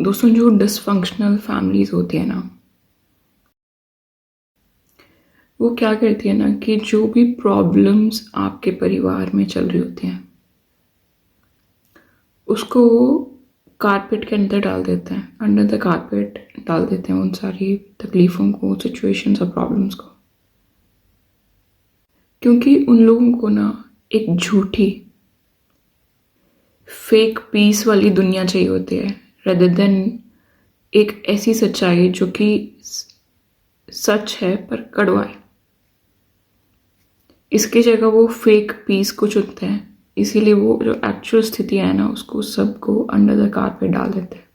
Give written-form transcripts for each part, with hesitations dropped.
दोस्तों, जो dysfunctional families होती है ना, वो क्या करती है ना कि जो भी प्रॉब्लम्स आपके परिवार में चल रही होती हैं उसको वो कारपेट के अंदर डाल देते हैं, अंडर द कारपेट डाल देते हैं उन सारी तकलीफ़ों को, सिचुएशंस और प्रॉब्लम्स को। क्योंकि उन लोगों को ना एक झूठी फेक पीस वाली दुनिया चाहिए होती है, रेदर देन एक ऐसी सच्चाई जो कि सच है पर कड़वा है। इसकी जगह वो फेक पीस को चुनते हैं, इसीलिए वो जो एक्चुअल स्थिति है ना उसको सबको अंडर द कारपेट डाल देते हैं।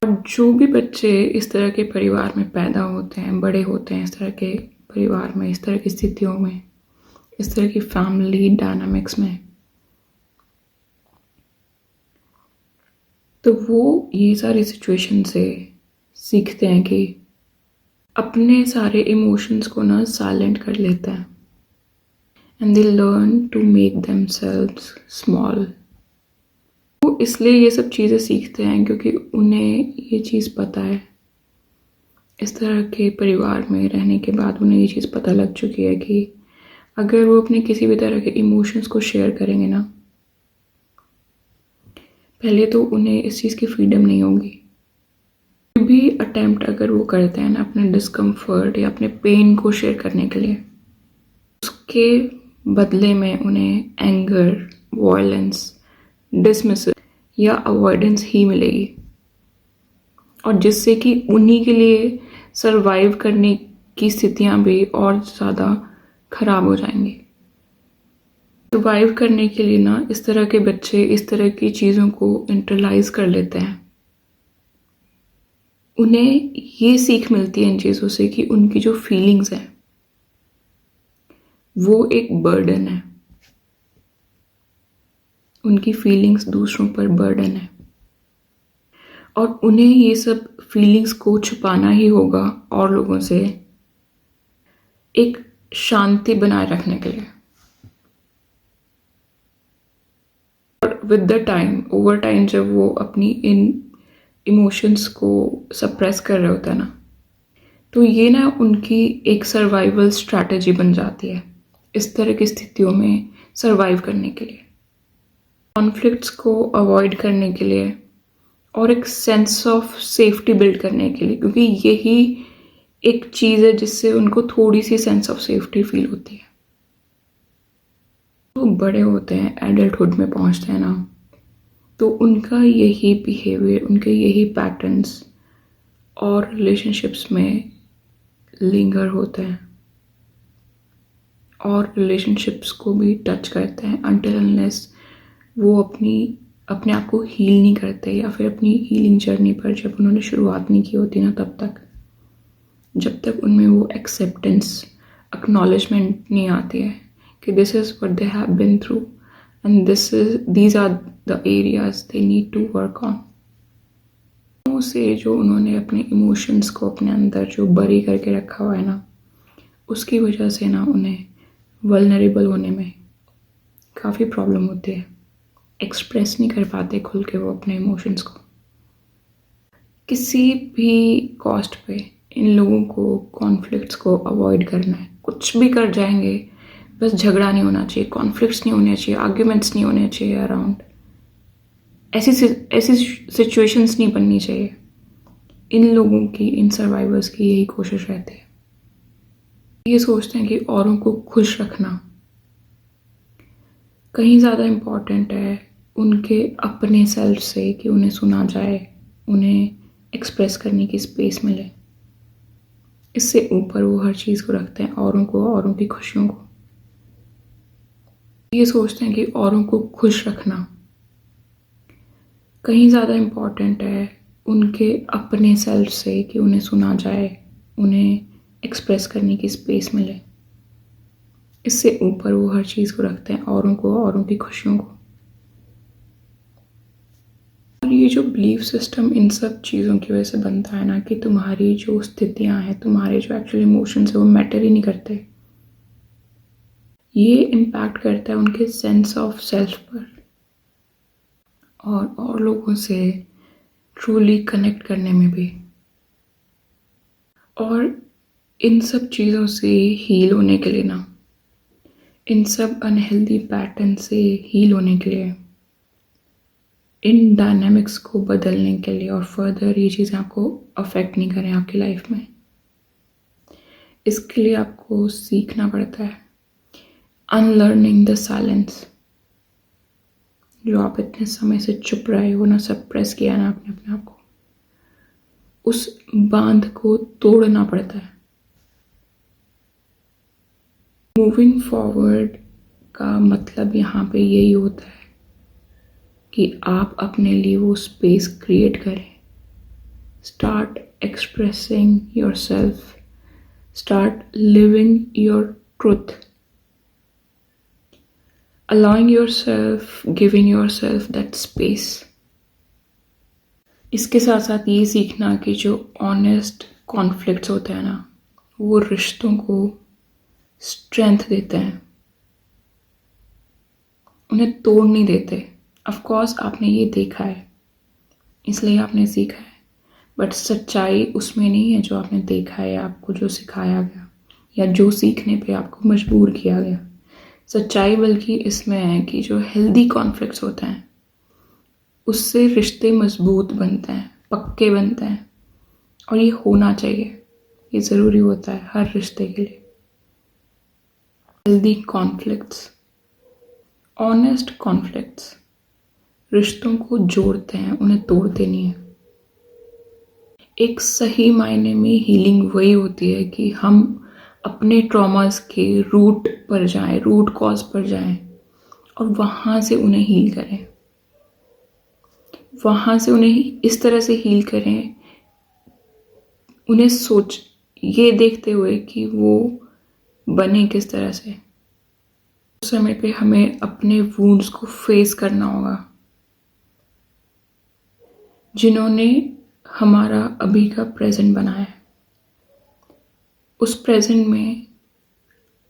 और जो भी बच्चे इस तरह के परिवार में पैदा होते हैं, बड़े होते हैं इस तरह के परिवार में, इस तरह की स्थितियों में, इस तरह की फैमिली डायनामिक्स में, तो वो ये सारी सिचुएशन से सीखते हैं कि अपने सारे इमोशंस को ना साइलेंट कर लेते हैं and they learn to make themselves small. वो इसलिए ये सब चीज़ें सीखते हैं क्योंकि उन्हें ये चीज़ पता है, इस तरह के परिवार में रहने के बाद उन्हें ये चीज़ पता लग चुकी है कि अगर वो अपने किसी भी तरह के इमोशंस को शेयर करेंगे ना, पहले तो उन्हें इस चीज़ की फ्रीडम नहीं होगी। कोई भी अटेम्प्ट अगर वो करते हैं ना अपने डिस्कम्फर्ट या अपने पेन को शेयर करने के लिए, उसके बदले में उन्हें एंगर, वायलेंस, डिसमिसल या अवॉइडेंस ही मिलेगी, और जिससे कि उन्हीं के लिए सरवाइव करने की स्थितियां भी और ज़्यादा खराब हो जाएंगी। सरवाइव करने के लिए ना इस तरह के बच्चे इस तरह की चीज़ों को इंटरलाइज कर लेते हैं। उन्हें ये सीख मिलती है इन चीज़ों से कि उनकी जो फीलिंग्स हैं वो एक बर्डन है, उनकी फीलिंग्स दूसरों पर बर्डन है, और उन्हें ये सब फीलिंग्स को छुपाना ही होगा और लोगों से, एक शांति बनाए रखने के लिए। और with the time, over time, जब वो अपनी इन इमोशंस को सप्रेस कर रहे होते हैं ना, तो ये ना उनकी एक सर्वाइवल स्ट्रैटेजी बन जाती है इस तरह की स्थितियों में सर्वाइव करने के लिए, कॉन्फ्लिक्ट्स को अवॉइड करने के लिए, और एक सेंस ऑफ सेफ्टी बिल्ड करने के लिए, क्योंकि यही एक चीज़ है जिससे उनको थोड़ी सी सेंस ऑफ सेफ्टी फील होती है। तो बड़े होते हैं, एडल्टहुड में पहुंचते हैं ना, तो उनका यही बिहेवियर, उनके यही पैटर्न्स और रिलेशनशिप्स में लिंगर होते हैं और रिलेशनशिप्स को भी टच करते हैं अनटिल अनलेस वो अपने आप को हील नहीं करते, या फिर अपनी हीलिंग जर्नी पर जब उन्होंने शुरुआत नहीं की होती ना, तब तक, जब तक उनमें वो एक्सेप्टेंस, एक्नॉलेजमेंट नहीं आती है कि this is what they have been through and these are the areas they need to work on. से जो उन्होंने अपने इमोशंस को अपने अंदर जो बरी करके रखा हुआ है ना, उसकी वजह से ना उन्हें वल्नरेबल होने में काफ़ी प्रॉब्लम होती है, एक्सप्रेस नहीं कर पाते खुल के वो अपने इमोशंस को। किसी भी कॉस्ट पे इन लोगों को कॉन्फ्लिक्ट्स को अवॉइड करना है, कुछ भी कर जाएंगे, बस झगड़ा नहीं होना चाहिए, कॉन्फ्लिक्ट्स नहीं होने चाहिए, आर्ग्यूमेंट्स नहीं होने चाहिए अराउंड, ऐसी सिचुएशंस नहीं बननी चाहिए। इन लोगों की, इन सर्वाइवर्स की यही कोशिश रहती है। ये सोचते हैं कि औरों को खुश रखना कहीं ज़्यादा इम्पॉर्टेंट है उनके अपने सेल्फ से, कि उन्हें सुना जाए, उन्हें एक्सप्रेस करने की स्पेस मिले। इससे ऊपर वो हर चीज़ को रखते हैं, औरों को, औरों की खुशियों को। ये सोचते हैं कि औरों को खुश रखना कहीं ज़्यादा इम्पॉर्टेंट है उनके अपने सेल्फ से, कि उन्हें सुना जाए, उन्हें एक्सप्रेस करने की स्पेस मिले। इससे ऊपर वो हर चीज़ को रखते हैं, औरों को, औरों की खुशियों को। और ये जो बिलीफ सिस्टम इन सब चीज़ों की वजह से बनता है ना, कि तुम्हारी जो स्थितियाँ हैं, तुम्हारे जो एक्चुअल इमोशंस है वो मैटर ही नहीं करते, ये इम्पैक्ट करता है उनके सेंस ऑफ सेल्फ पर, और लोगों से ट्रूली कनेक्ट करने में भी। और इन सब चीज़ों से हील होने के लिए ना, इन सब अनहेल्दी पैटर्न से हील होने के लिए, इन डायनामिक्स को बदलने के लिए और फर्दर ये चीज़ें आपको अफेक्ट नहीं करें आपकी लाइफ में, इसके लिए आपको सीखना पड़ता है अनलर्निंग द साइलेंस। जो आप इतने समय से चुप रहे हो ना, सप्रेस किया ना आपने अपने आप को, उस बांध को तोड़ना पड़ता है। मूविंग फॉरवर्ड का मतलब यहाँ पे यही होता है कि आप अपने लिए वो स्पेस क्रिएट करें। Start expressing your self, start living your truth, allowing yourself, giving yourself that space। इसके साथ साथ ये सीखना कि जो ऑनेस्ट कॉन्फ्लिक्ट्स होते हैं ना, वो रिश्तों को स्ट्रेंथ देते हैं, उन्हें तोड़ नहीं देते। ऑफ कोर्स आपने ये देखा है इसलिए आपने सीखा है, बट सच्चाई उसमें नहीं है जो आपने देखा है, आपको जो सिखाया गया या जो सीखने पे आपको मजबूर किया गया। सच्चाई बल्कि इसमें है कि जो हेल्दी कॉन्फ्लिक्ट्स होते हैं उससे रिश्ते मजबूत बनते हैं, पक्के बनते हैं, और ये होना चाहिए, ये ज़रूरी होता है हर रिश्ते के लिए। हेल्दी कॉन्फ्लिक्ट्स, ऑनेस्ट कॉन्फ्लिक्ट्स रिश्तों को जोड़ते हैं, उन्हें तोड़ते नहीं हैं। एक सही मायने में हीलिंग वही होती है कि हम अपने ट्रॉमास के रूट पर जाएं, रूट कॉज पर जाएं और वहाँ से उन्हें हील करें। वहाँ से उन्हें इस तरह से हील करें, उन्हें ये देखते हुए कि वो बने किस तरह से। उस समय पे हमें अपने वूंड्स को फेस करना होगा, जिन्होंने हमारा अभी का प्रेजेंट बनाया है। उस प्रेजेंट में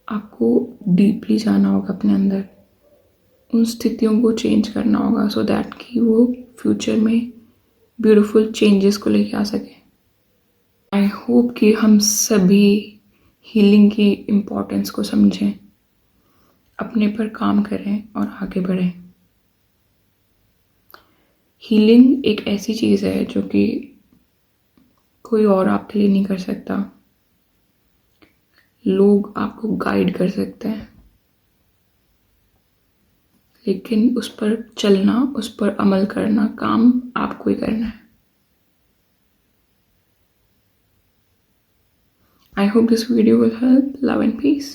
आपको डीपली जाना होगा अपने अंदर, उन स्थितियों को चेंज करना होगा सो दैट कि वो फ्यूचर में ब्यूटीफुल चेंजेस को लेके आ सके। आई होप कि हम सभी हीलिंग की इम्पोर्टेंस को समझें, अपने पर काम करें और आगे बढ़ें। हीलिंग एक ऐसी चीज़ है जो कि कोई और आपके लिए नहीं कर सकता। लोग आपको गाइड कर सकते हैं, लेकिन उस पर चलना, उस पर अमल करना काम आपको ही करना है। I hope this video will help. Love and peace.